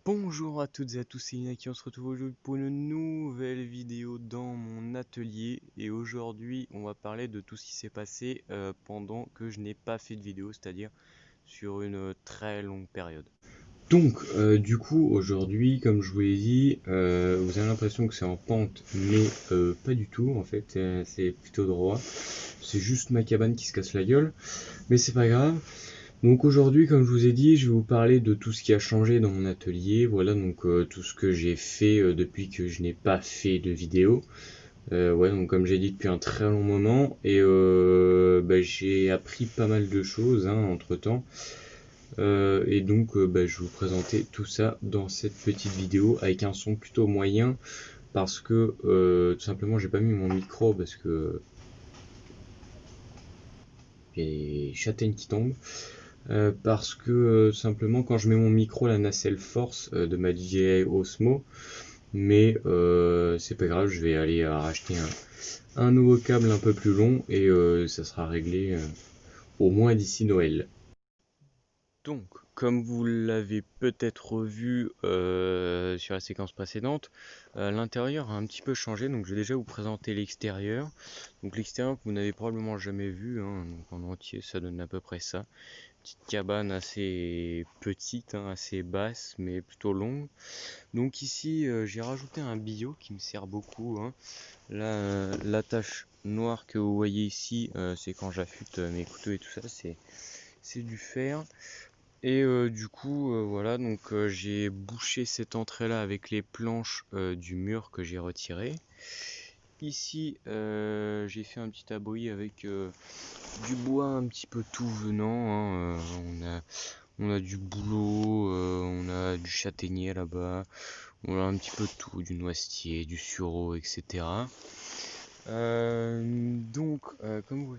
Bonjour à toutes et à tous, c'est Inaki, on se retrouve aujourd'hui pour une nouvelle vidéo dans mon atelier et aujourd'hui on va parler de tout ce qui s'est passé pendant que je n'ai pas fait de vidéo, c'est-à-dire sur une très longue période. Donc, du coup, aujourd'hui, comme je vous l'ai dit, vous avez l'impression que c'est en pente, mais pas du tout, en fait, c'est plutôt droit. C'est juste ma cabane qui se casse la gueule, mais c'est pas grave. Donc aujourd'hui, comme je vous ai dit, je vais vous parler de tout ce qui a changé dans mon atelier. Voilà, donc tout ce que j'ai fait depuis que je n'ai pas fait de vidéo. Ouais, donc comme j'ai dit depuis un très long moment, et j'ai appris pas mal de choses entre temps. Et donc je vais vous présenter tout ça dans cette petite vidéo avec un son plutôt moyen parce que tout simplement j'ai pas mis mon micro parce que il y a des châtaignes qui tombent. Parce que simplement quand je mets mon micro la nacelle force de ma DJI Osmo, mais c'est pas grave, je vais aller racheter un nouveau câble un peu plus long et ça sera réglé au moins d'ici Noël. Donc, comme vous l'avez peut-être vu sur la séquence précédente, l'intérieur a un petit peu changé, donc je vais déjà vous présenter l'extérieur. Donc l'extérieur que vous n'avez probablement jamais vu, donc en entier ça donne à peu près ça. Petite cabane assez petite, assez basse, mais plutôt longue. Donc ici, j'ai rajouté un billot qui me sert beaucoup. Là, la tache noire que vous voyez ici, c'est quand j'affûte mes couteaux et tout ça, c'est du fer. Et du coup, voilà, donc j'ai bouché cette entrée-là avec les planches du mur que j'ai retiré. Ici, j'ai fait un petit abri avec du bois un petit peu tout venant. On a du bouleau, on a du châtaignier là-bas, on a un petit peu de tout, du noisetier, du sureau, etc. Comme vous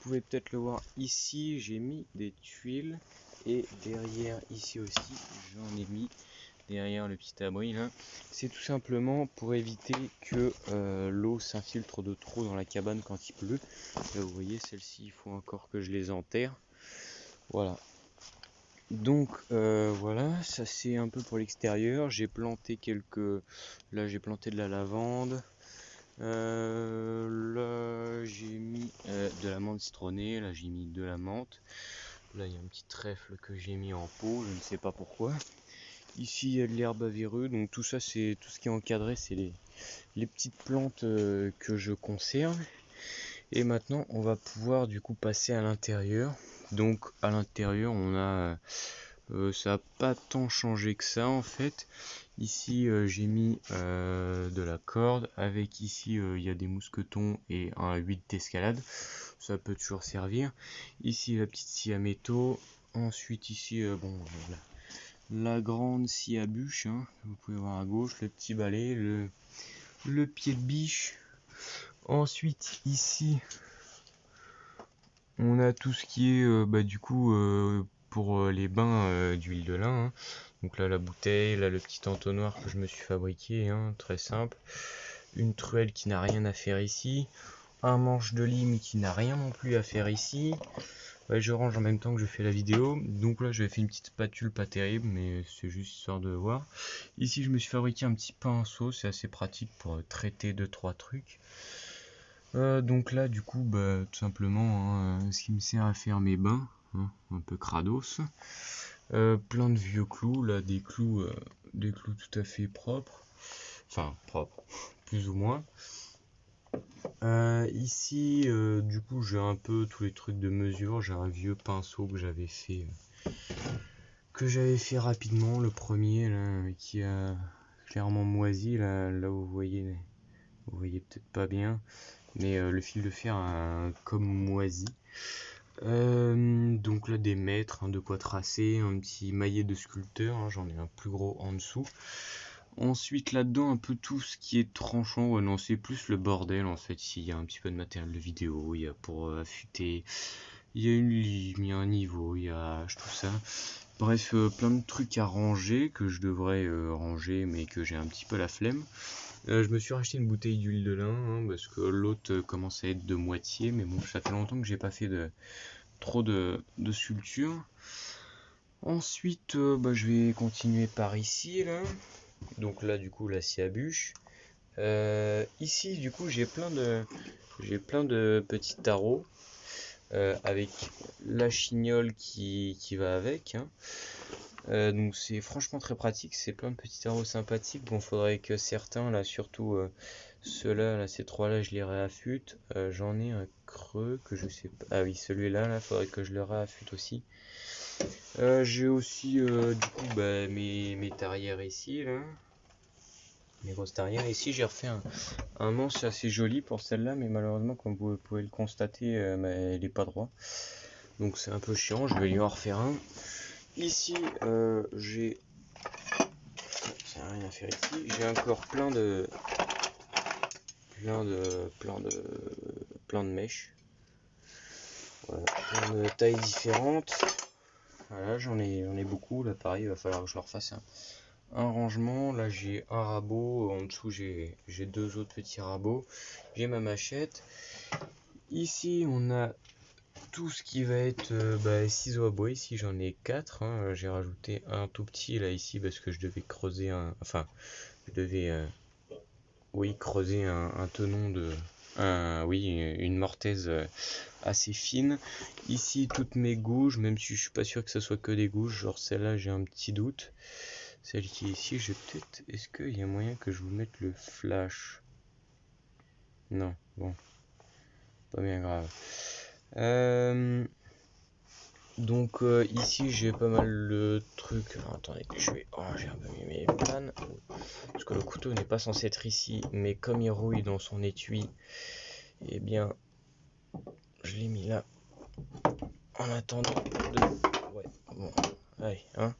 pouvez peut-être le voir ici, j'ai mis des tuiles et derrière ici aussi, j'en ai mis derrière le petit abri là. C'est tout simplement pour éviter que l'eau s'infiltre de trop dans la cabane quand il pleut. Là, vous voyez, celle-ci, il faut encore que je les enterre. Voilà. Donc voilà, ça c'est un peu pour l'extérieur. J'ai planté Là j'ai planté de la lavande. Là j'ai mis de la menthe citronnée. Là j'ai mis de la menthe. Là il y a un petit trèfle que j'ai mis en pot, je ne sais pas pourquoi. Ici il y a de l'herbe à verrues. Donc tout ça c'est tout ce qui est encadré, c'est les petites plantes que je conserve. Et maintenant on va pouvoir du coup passer à l'intérieur. Donc à l'intérieur on a ça n'a pas tant changé que ça en fait. Ici j'ai mis de la corde avec ici il y a des mousquetons et un 8 d'escalade. Ça peut toujours servir. Ici la petite scie à métaux. Ensuite ici la grande scie à bûche. Vous pouvez voir à gauche le petit balai, le pied de biche. Ensuite ici on a tout ce qui est pour les bains d'huile de lin. Donc là la bouteille, là le petit entonnoir que je me suis fabriqué, très simple. Une truelle qui n'a rien à faire ici. Un manche de lime qui n'a rien non plus à faire ici. Ouais, je range en même temps que je fais la vidéo. Donc là j'avais fait une petite spatule pas terrible, mais c'est juste histoire de voir. Ici je me suis fabriqué un petit pinceau, c'est assez pratique pour traiter 2-3 trucs. Donc là du coup tout simplement ce qui me sert à faire mes bains, un peu crados. Plein de vieux clous, là des clous tout à fait propres, enfin propres, plus ou moins. Ici du coup j'ai un peu tous les trucs de mesure, j'ai un vieux pinceau que j'avais fait rapidement, le premier là, qui a clairement moisi, là où vous voyez peut-être pas bien, mais le fil de fer a comme moisi. Donc là des mètres, de quoi tracer, un petit maillet de sculpteur, j'en ai un plus gros en dessous. Ensuite là-dedans un peu tout ce qui est tranchant, ouais, non c'est plus le bordel en fait, ici il y a un petit peu de matériel de vidéo, il y a pour affûter, il y a une lime, il y a un niveau, il y a tout ça. Bref, plein de trucs à ranger que je devrais ranger mais que j'ai un petit peu la flemme. Je me suis racheté une bouteille d'huile de lin parce que l'autre commence à être de moitié, mais bon ça fait longtemps que j'ai pas fait trop de sculpture. Ensuite, je vais continuer par ici, là. Donc là, du coup, la scie à bûche. Ici, du coup, j'ai plein de petits tarots avec la chignole qui va avec, hein. Donc c'est franchement très pratique, c'est plein de petits tarots sympathiques. Bon, faudrait que certains, là, surtout ceux-là, là, ces trois-là, je les réaffûte. J'en ai un creux que je sais pas. Ah oui, celui-là, là, faudrait que je le réaffûte aussi. J'ai aussi, du coup, mes tarières ici, là. Mes grosses tarières. Ici, j'ai refait un manche assez joli pour celle-là, mais malheureusement, comme vous pouvez le constater, elle est pas droit. Donc c'est un peu chiant, je vais lui en refaire un. Ici, j'ai... Ça n'a rien à faire ici. J'ai encore plein de, plein de, plein de mèches. Voilà, plein de tailles différentes. Voilà, j'en ai beaucoup. Là, pareil, il va falloir que je leur fasse un rangement. Là, j'ai un rabot. En dessous, j'ai deux autres petits rabots. J'ai ma machette. Ici, on a tout ce qui va être ciseaux à bois. Ici, j'en ai 4. Hein. J'ai rajouté un tout petit là ici parce que je devais creuser je devais creuser un tenon une mortaise assez fine. Ici, toutes mes gouges, même si je suis pas sûr que ce soit que des gouges, genre celle-là, j'ai un petit doute. Celle qui est ici, j'ai peut-être. Est-ce qu'il y a moyen que je vous mette le flash? Non, bon, pas bien grave. Donc ici j'ai pas mal de trucs. Alors, attendez que je vais ranger un peu mes planes. Parce que le couteau n'est pas censé être ici. Mais comme il rouille dans son étui, eh bien je l'ai mis là. En attendant de... Ouais, bon. Allez, hein.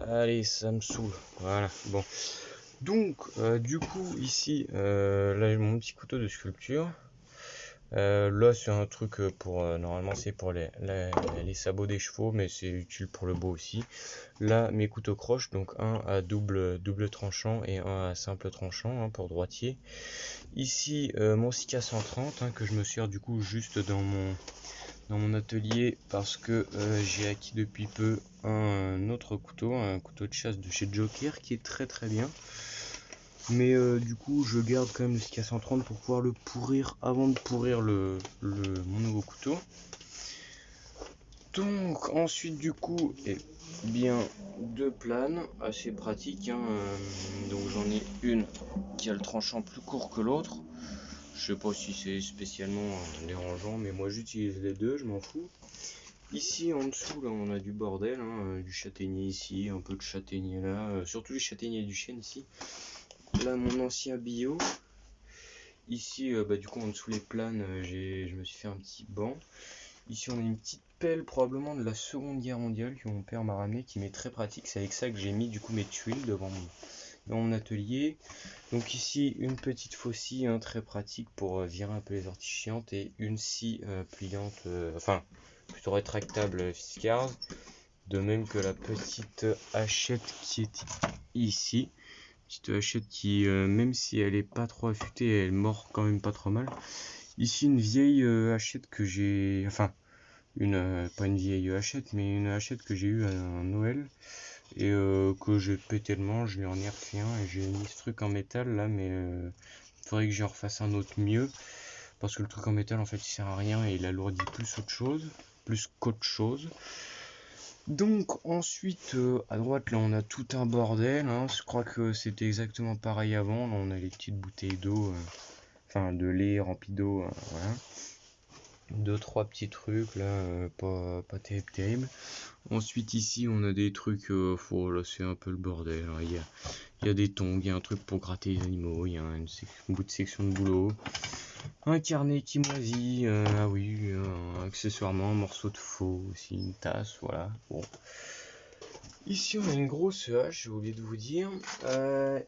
Allez, ça me saoule. Voilà, bon. Donc, du coup, ici, là j'ai mon petit couteau de sculpture. Là, c'est un truc pour. Normalement, c'est pour les sabots des chevaux, mais c'est utile pour le bois aussi. Là, mes couteaux croches, donc un à double tranchant et un à simple tranchant, hein, pour droitier. Ici, mon Sika 130, hein, que je me sers du coup juste dans mon atelier parce que j'ai acquis depuis peu un autre couteau, un couteau de chasse de chez Joker qui est très très bien. Mais du coup, je garde quand même le Sika 130 pour pouvoir le pourrir avant de pourrir mon nouveau couteau. Donc, ensuite, du coup, bien deux planes assez pratiques, hein. Donc, j'en ai une qui a le tranchant plus court que l'autre. Je sais pas si c'est spécialement dérangeant, mais moi j'utilise les deux, je m'en fous. Ici en dessous, là, on a du bordel, hein, du châtaignier ici, un peu de châtaignier là, surtout les châtaigniers du chêne ici. Là, mon ancien bio. Ici, du coup, en dessous les planes, je me suis fait un petit banc. Ici, on a une petite pelle, probablement de la Seconde Guerre mondiale, que mon père m'a ramené, qui m'est très pratique. C'est avec ça que j'ai mis du coup mes tuiles dans mon atelier. Donc ici, une petite faucille, hein, très pratique pour virer un peu les orties chiantes, et une scie pliante, plutôt rétractable Fiskars. De même que la petite hachette qui est ici. Petite hachette qui, même si elle est pas trop affûtée, elle mord quand même pas trop mal. Ici, une vieille hachette que j'ai, pas une vieille hachette, mais une hachette que j'ai eue à Noël et que j'ai pété le manche, je lui en ai refait un et j'ai mis ce truc en métal là, mais il faudrait que j'en refasse un autre mieux parce que le truc en métal en fait il sert à rien et il alourdit plus qu'autre chose. Donc ensuite à droite là on a tout un bordel, hein. Je crois que c'était exactement pareil avant. Là on a les petites bouteilles d'eau, de lait rempli d'eau, voilà. Deux trois petits trucs là, pas terrible. Ensuite ici on a des trucs, là c'est un peu le bordel, hein. Il y a des tongs, il y a un truc pour gratter les animaux, il y a un bout de section de boulot, un carnet qui moisit, ah oui, accessoirement un morceau de faux aussi, une tasse, voilà. Bon. Ici on a une grosse hache, j'ai oublié de vous dire.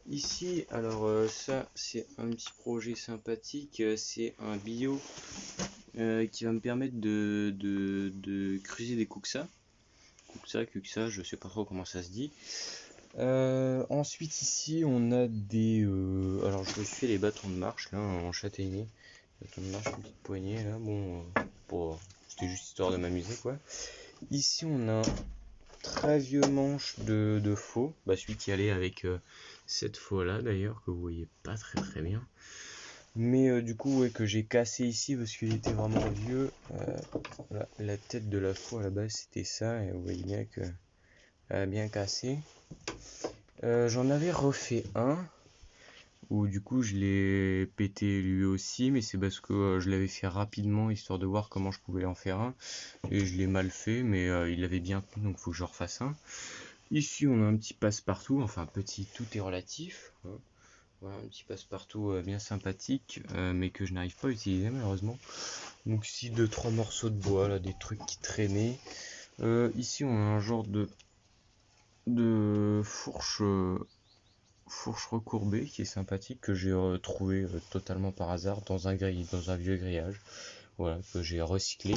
Ici, alors ça c'est un petit projet sympathique, c'est un bio qui va me permettre de creuser des kuxa. Kuxa, je sais pas trop comment ça se dit. Ensuite ici on a alors je me suis fait les bâtons de marche là en châtaignier. Bâtons de marche, une petite poignée là, bon, c'était juste histoire de m'amuser quoi. Ici on a très vieux manche de faux, celui qui allait avec cette faux là d'ailleurs, que vous voyez pas très bien. Mais du coup, ouais, que j'ai cassé ici parce qu'il était vraiment vieux. Voilà, la tête de la faux à la base c'était ça, et vous voyez bien que elle a bien cassé. J'en avais refait un, où du coup je l'ai pété lui aussi, mais c'est parce que je l'avais fait rapidement histoire de voir comment je pouvais en faire un, et je l'ai mal fait, mais il avait bien tenu, donc il faut que je refasse un. Ici on a un petit passe-partout, enfin petit, tout est relatif, hein. Voilà, un petit passe-partout bien sympathique, mais que je n'arrive pas à utiliser malheureusement. Donc ici 2-3 morceaux de bois, là, des trucs qui traînaient. Ici on a un genre de fourche recourbée qui est sympathique, que j'ai trouvé totalement par hasard dans un vieux grillage, voilà, que j'ai recyclé.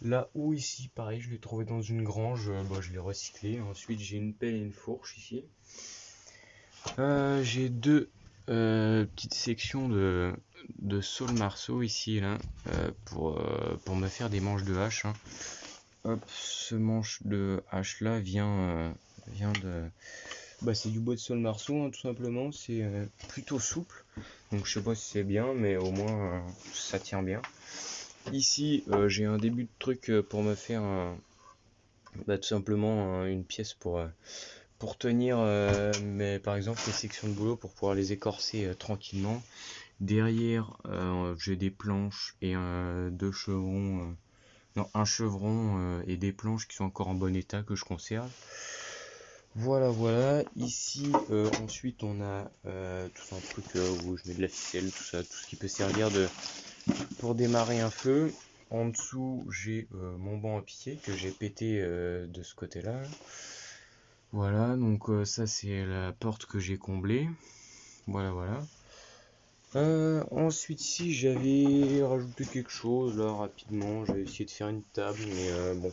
Là où ici pareil, je l'ai trouvé dans une grange, je l'ai recyclé. Ensuite j'ai une pelle et une fourche ici. J'ai deux petites sections de saule marceau ici et là, pour me faire des manches de hache, hein. Hop, ce manche de hache là vient de... c'est du bois de saule marceau, hein, tout simplement. C'est plutôt souple, donc je sais pas si c'est bien, mais au moins ça tient bien. Ici j'ai un début de truc pour me faire tout simplement une pièce pour tenir par exemple les sections de boulot, pour pouvoir les écorcer tranquillement. Derrière j'ai des planches et deux chevrons, non, un chevron et des planches qui sont encore en bon état, que je conserve. Voilà. Ici ensuite on a tout un truc où je mets de la ficelle, tout ça, tout ce qui peut servir pour démarrer un feu. En dessous j'ai mon banc à pied que j'ai pété de ce côté là. Voilà, donc ça c'est la porte que j'ai comblée. Voilà. Ensuite ici j'avais rajouté quelque chose là rapidement, j'avais essayé de faire une table, mais bon,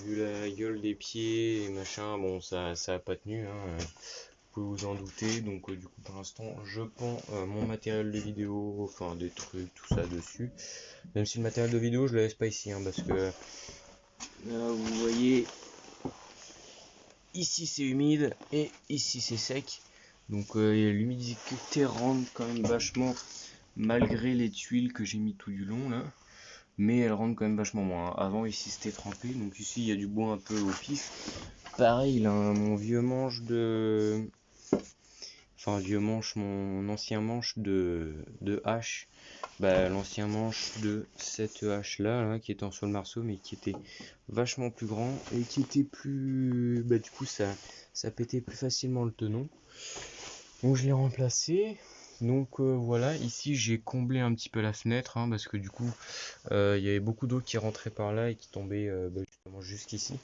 vu la gueule des pieds et machin, bon ça a pas tenu, hein, vous pouvez vous en douter. Donc du coup pour l'instant je pends mon matériel de vidéo, enfin des trucs, tout ça dessus. Même si le matériel de vidéo je le laisse pas ici, hein, parce que là vous voyez, ici c'est humide et ici c'est sec. Donc l'humidité rentre quand même vachement, malgré les tuiles que j'ai mis tout du long là. Mais elle rentre quand même vachement moins. Avant ici c'était trempé, donc ici il y a du bois un peu au pif. Pareil là, mon vieux manche mon ancien manche de hache. L'ancien manche de cette hache là, qui était en saule marceau, mais qui était vachement plus grand et qui était plus... du coup ça pétait plus facilement le tenon. Donc je l'ai remplacé. Donc voilà, ici j'ai comblé un petit peu la fenêtre, hein, parce que du coup il y avait beaucoup d'eau qui rentrait par là et qui tombait justement jusqu'ici.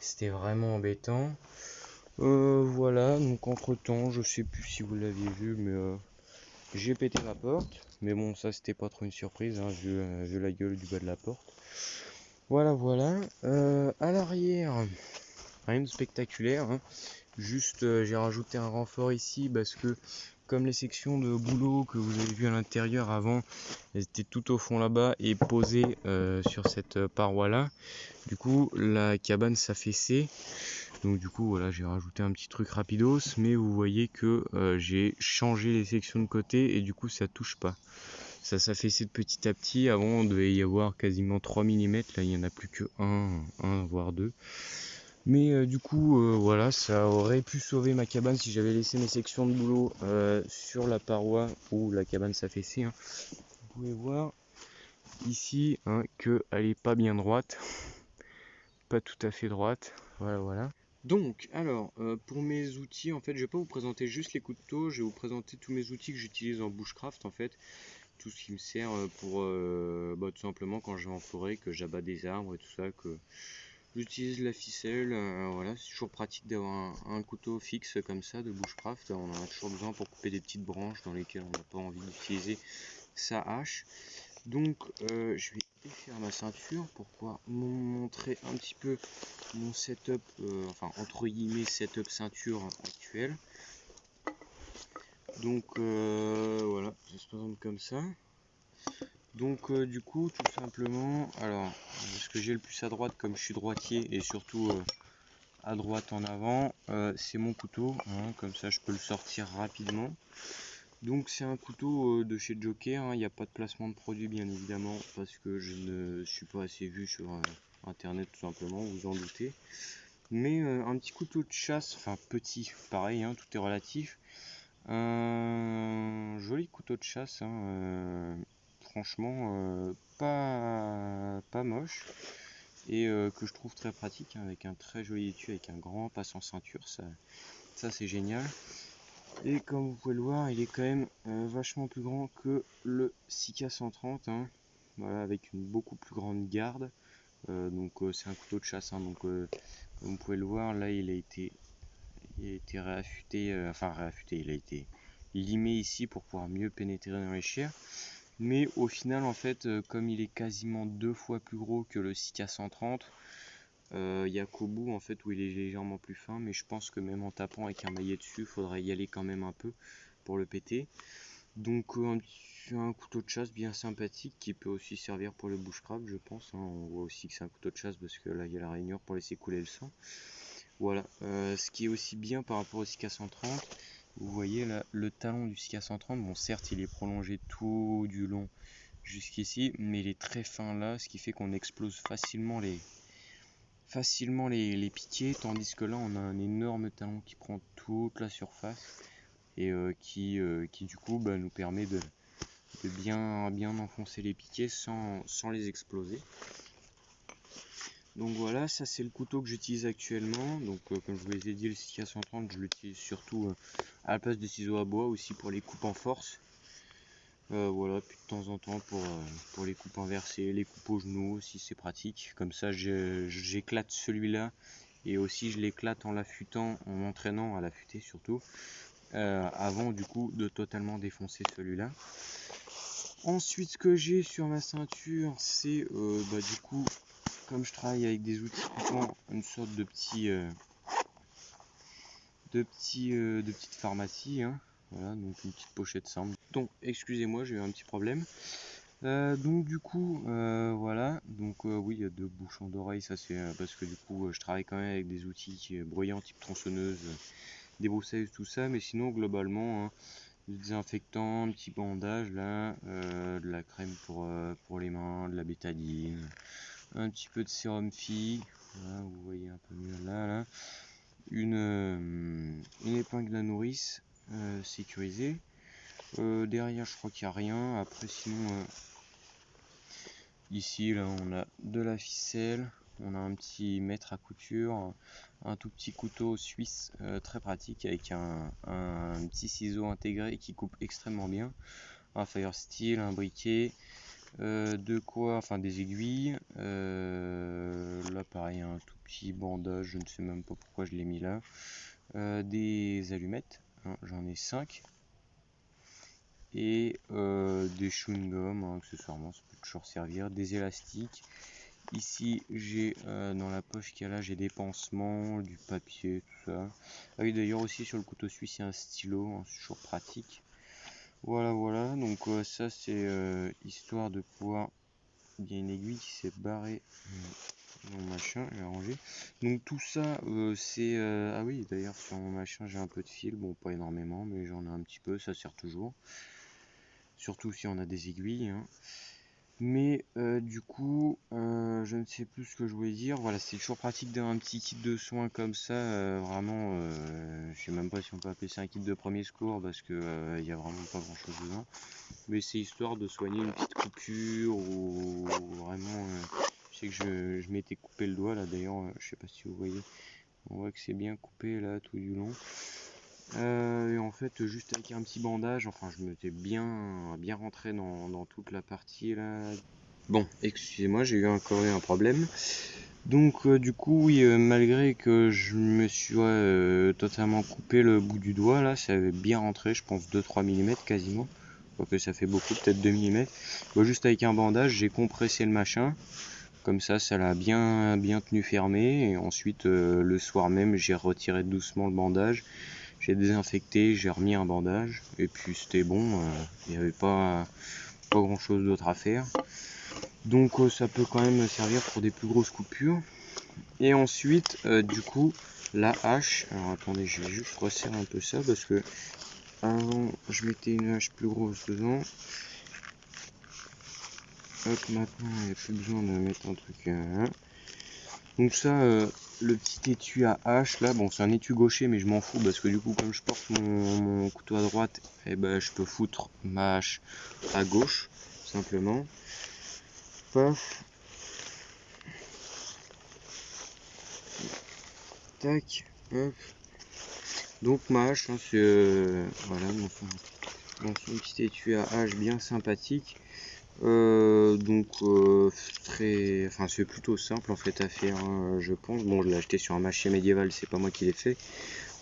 C'était vraiment embêtant. Voilà, donc entre temps, je sais plus si vous l'aviez vu, mais j'ai pété ma porte. Mais bon, ça c'était pas trop une surprise, hein, vu la gueule du bas de la porte. Voilà. À l'arrière, rien de spectaculaire, hein. Juste j'ai rajouté un renfort ici parce que comme les sections de boulot que vous avez vu à l'intérieur avant, elles étaient tout au fond là-bas et posées sur cette paroi là. Du coup la cabane s'affaissait. Donc du coup voilà, j'ai rajouté un petit truc rapidos, mais vous voyez que j'ai changé les sections de côté et du coup ça touche pas. Ça s'affaissait de petit à petit. Avant on devait y avoir quasiment 3 mm, là il n'y en a plus que 1 voire 2. Mais du coup voilà, ça aurait pu sauver ma cabane si j'avais laissé mes sections de boulot sur la paroi où la cabane s'affaissait, hein. Vous pouvez voir ici, hein, qu'elle est pas bien droite, pas tout à fait droite. Voilà. Donc alors pour mes outils, en fait je vais pas vous présenter juste les couteaux, je vais vous présenter tous mes outils que j'utilise en bushcraft, en fait tout ce qui me sert pour tout simplement quand je vais en forêt, que j'abats des arbres et tout ça, que j'utilise la ficelle. Voilà, c'est toujours pratique d'avoir un couteau fixe comme ça de bushcraft. On en a toujours besoin pour couper des petites branches dans lesquelles on n'a pas envie d'utiliser sa hache. Donc je vais défaire ma ceinture pour pouvoir vous montrer un petit peu mon setup, enfin entre guillemets setup ceinture actuel. Donc voilà, ça se présente comme ça. Donc du coup tout simplement, alors ce que j'ai le plus à droite, comme je suis droitier et surtout à droite en avant, c'est mon couteau, hein, comme ça je peux le sortir rapidement. Donc c'est un couteau de chez Joker, hein, il n'y a pas de placement de produit bien évidemment, parce que je ne suis pas assez vu sur internet tout simplement, vous en doutez. Mais un petit couteau de chasse, enfin petit, pareil, hein, tout est relatif. Un joli couteau de chasse, hein, franchement pas moche. Et que je trouve très pratique, hein, avec un très joli étui, avec un grand passe en ceinture, ça c'est génial. Et comme vous pouvez le voir, il est quand même vachement plus grand que le Sika 130, hein, voilà, avec une beaucoup plus grande garde. Donc c'est un couteau de chasse, hein, donc comme vous pouvez le voir, là il a été réaffûté, il a été limé ici pour pouvoir mieux pénétrer dans les chairs. Mais au final, en fait, comme il est quasiment 2 fois plus gros que le Sika 130, il n'y a qu'au bout en fait où il est légèrement plus fin, mais je pense que même en tapant avec un maillet dessus, il faudrait y aller quand même un peu pour le péter. Donc un couteau de chasse bien sympathique qui peut aussi servir pour le bushcraft, je pense, hein. On voit aussi que c'est un couteau de chasse parce que là il y a la rainure pour laisser couler le sang. Voilà, ce qui est aussi bien par rapport au Sika 130, vous voyez là le talon du Sika 130, bon certes il est prolongé tout du long jusqu'ici, mais il est très fin là, ce qui fait qu'on explose facilement les piquets, tandis que là on a un énorme talon qui prend toute la surface et qui du coup nous permet de bien enfoncer les piquets sans les exploser. Donc voilà, ça c'est le couteau que j'utilise actuellement. Donc comme je vous l'ai dit, le Sika 130 je l'utilise surtout à la place des ciseaux à bois, aussi pour les coupes en force. Voilà, puis de temps en temps pour les coupes inversées, les coupes au genou aussi c'est pratique. Comme ça j'éclate celui-là et aussi je l'éclate en l'affûtant, en m'entraînant à l'affûter surtout, avant du coup de totalement défoncer celui-là. Ensuite ce que j'ai sur ma ceinture c'est du coup, comme je travaille avec des outils coupants, une sorte de petite pharmacie, hein. Voilà, donc une petite pochette simple. Donc excusez-moi, j'ai eu un petit problème. Donc du coup voilà, donc oui il y a 2 bouchons d'oreilles, ça c'est parce que du coup je travaille quand même avec des outils bruyants type tronçonneuse, débroussailleuse, tout ça, mais sinon globalement, hein, du désinfectant, un petit bandage là, de la crème pour les mains, de la bétadine, un petit peu de sérum Phi, voilà, vous voyez un peu mieux là, une épingle à nourrice sécurisée. Derrière je crois qu'il n'y a rien, après sinon ici là on a de la ficelle, on a un petit mètre à couture, un tout petit couteau suisse très pratique avec un petit ciseau intégré qui coupe extrêmement bien, un fire steel, un briquet, des aiguilles, là pareil un tout petit bandage, je ne sais même pas pourquoi je l'ai mis là, des allumettes, hein, j'en ai 5, et des chewing-gums, hein, accessoirement ça peut toujours servir, des élastiques. Ici j'ai dans la poche qu'il y a là, j'ai des pansements, du papier, tout ça. Ah oui, d'ailleurs aussi sur le couteau suisse il y a un stylo, hein, c'est toujours pratique. Voilà, donc ça c'est histoire de pouvoir... Il y a une aiguille qui s'est barrée dans mon machin, je vais ranger. Donc tout ça c'est... Ah oui, d'ailleurs sur mon machin j'ai un peu de fil, bon pas énormément mais j'en ai un petit peu, ça sert toujours. Surtout si on a des aiguilles, hein. Mais du coup je ne sais plus ce que je voulais dire. Voilà, c'est toujours pratique d'avoir un petit kit de soins comme ça, vraiment je sais même pas si on peut appeler ça un kit de premier secours parce que il y a vraiment pas grand chose dedans, mais c'est histoire de soigner une petite coupure ou vraiment je sais que je m'étais coupé le doigt là d'ailleurs, je sais pas si vous voyez, on voit que c'est bien coupé là tout du long. Et en fait juste avec un petit bandage, enfin je m'étais bien rentré dans toute la partie là. Bon, excusez-moi, j'ai eu encore un problème. Donc du coup oui, malgré que je me suis totalement coupé le bout du doigt là, ça avait bien rentré, je pense 2-3 mm quasiment, quoique ça fait beaucoup, peut-être 2 mm. Bon, juste avec un bandage j'ai compressé le machin, comme ça l'a bien tenu fermé, et ensuite le soir même j'ai retiré doucement le bandage, j'ai désinfecté, j'ai remis un bandage, et puis c'était bon, il n'y avait pas grand chose d'autre à faire. Donc ça peut quand même servir pour des plus grosses coupures. Et ensuite, du coup, la hache. Alors attendez, je vais juste resserrer un peu ça parce que avant je mettais une hache plus grosse dedans. Hop, maintenant il n'y a plus besoin de mettre un truc. Donc ça, le petit étui à hache là, bon c'est un étui gaucher mais je m'en fous parce que du coup comme je porte mon couteau à droite, et ben je peux foutre ma hache à gauche simplement. Paf. Tac. Hop. Donc ma hache, hein, c'est voilà dans son petit étui à hache bien sympathique. Enfin c'est plutôt simple en fait à faire, hein, je pense. Bon, je l'ai acheté sur un marché médiéval, c'est pas moi qui l'ai fait,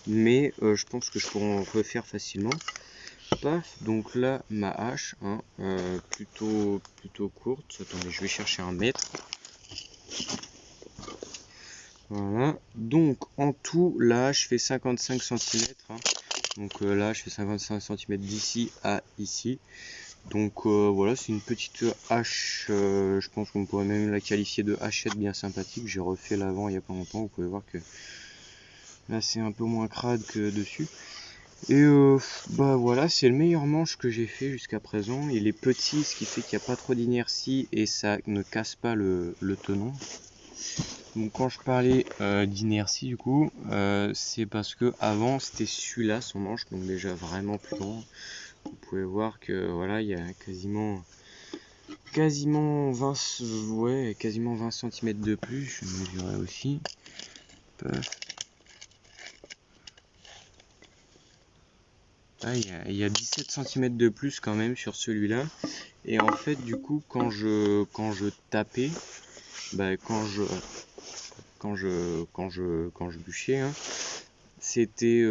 mais je pense que je pourrais en refaire facilement. Paf, donc là ma hache, hein, plutôt courte. Attendez, je vais chercher un mètre. Voilà, donc en tout la hache fait 55 cm, hein. Donc là je fais 55 cm d'ici à ici. Donc voilà, c'est une petite hache, je pense qu'on pourrait même la qualifier de hachette bien sympathique. J'ai refait l'avant il n'y a pas longtemps, vous pouvez voir que là c'est un peu moins crade que dessus. Et bah voilà, c'est le meilleur manche que j'ai fait jusqu'à présent. Il est petit, ce qui fait qu'il n'y a pas trop d'inertie et ça ne casse pas le tenon. Donc quand je parlais d'inertie du coup, c'est parce que avant c'était celui-là son manche, donc déjà vraiment plus grand. Vous pouvez voir que voilà, il y a quasiment 20 cm de plus. Je vais mesurer aussi. Ah, il y a 17 cm de plus quand même sur celui-là. Et en fait du coup quand je tapais, bah, quand je bûchais, hein, c'était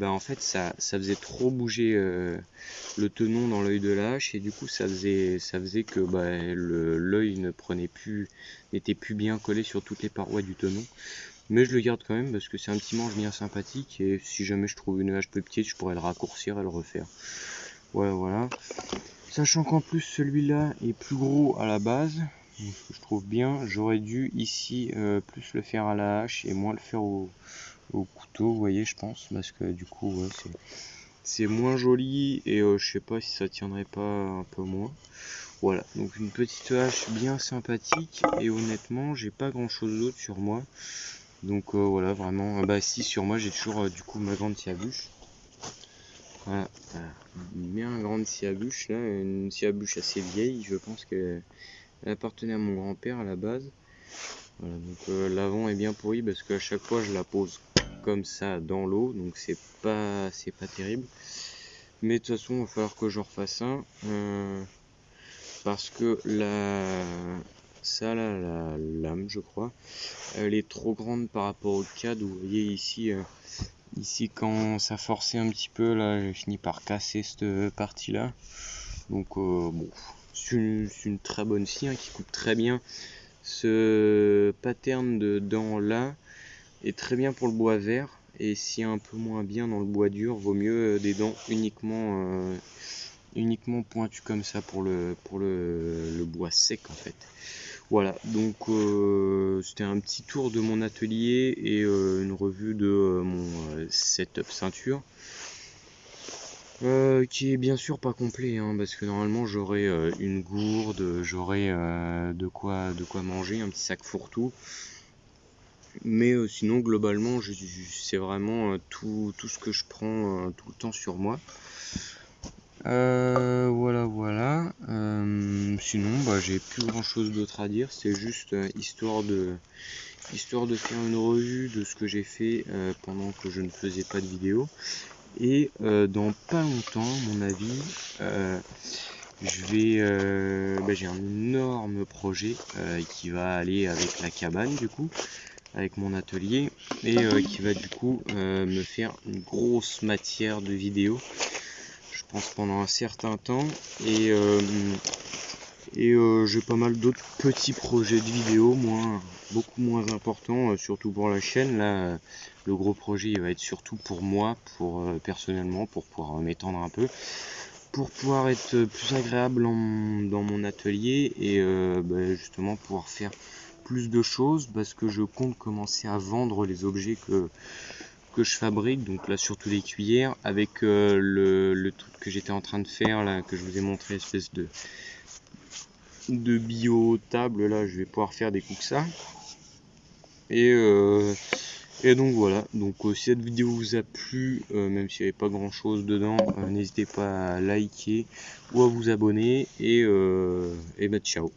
en fait ça faisait trop bouger le tenon dans l'œil de la hache et du coup ça faisait que l'œil n'était plus bien collé sur toutes les parois du tenon. Mais je le garde quand même parce que c'est un petit manche bien sympathique et si jamais je trouve une hache plus petite, je pourrais le raccourcir et le refaire. Voilà. Sachant qu'en plus celui-là est plus gros à la base, donc ce que je trouve bien, j'aurais dû ici plus le faire à la hache et moins le faire au couteau, vous voyez, je pense, parce que du coup ouais, c'est moins joli et je sais pas si ça tiendrait pas un peu moins. Voilà, donc une petite hache bien sympathique et honnêtement j'ai pas grand chose d'autre sur moi. Donc voilà, vraiment, bah si, sur moi j'ai toujours du coup ma grande scie à bûche. Voilà, une bien grande scie à bûche là, une scie à bûche assez vieille, je pense qu'elle appartenait à mon grand-père à la base. Voilà, donc l'avant est bien pourri parce qu'à chaque fois je la pose comme ça dans l'eau, donc c'est pas terrible. Mais de toute façon il va falloir que je refasse un parce que la lame, je crois, elle est trop grande par rapport au cadre. Vous voyez ici, quand ça forçait un petit peu, là j'ai fini par casser cette partie là. Donc bon, c'est une très bonne scie, hein, qui coupe très bien. Ce pattern de dents là est très bien pour le bois vert et si un peu moins bien dans le bois dur, vaut mieux des dents uniquement pointues comme ça pour le bois sec en fait. Voilà, donc c'était un petit tour de mon atelier et une revue de mon setup ceinture. Qui est bien sûr pas complet, hein, parce que normalement j'aurais une gourde, j'aurais de quoi manger, un petit sac fourre-tout. Mais sinon globalement c'est vraiment tout ce que je prends tout le temps sur moi. Voilà. Sinon j'ai plus grand chose d'autre à dire, c'est juste histoire de faire une revue de ce que j'ai fait pendant que je ne faisais pas de vidéo. Et dans pas longtemps, à mon avis, j'ai un énorme projet qui va aller avec la cabane du coup, avec mon atelier, et qui va du coup me faire une grosse matière de vidéos, je pense pendant un certain temps, et j'ai pas mal d'autres petits projets de vidéos, beaucoup moins importants, surtout pour la chaîne. Là, le gros projet il va être surtout pour moi, personnellement, pour pouvoir m'étendre un peu, pour pouvoir être plus agréable dans mon atelier et justement pouvoir faire plus de choses parce que je compte commencer à vendre les objets que je fabrique. Donc là surtout des cuillères avec le truc que j'étais en train de faire là, que je vous ai montré, espèce de bio table. Là je vais pouvoir faire des ça. Et donc voilà, donc si cette vidéo vous a plu, même s'il n'y avait pas grand chose dedans, n'hésitez pas à liker ou à vous abonner, et bah ciao.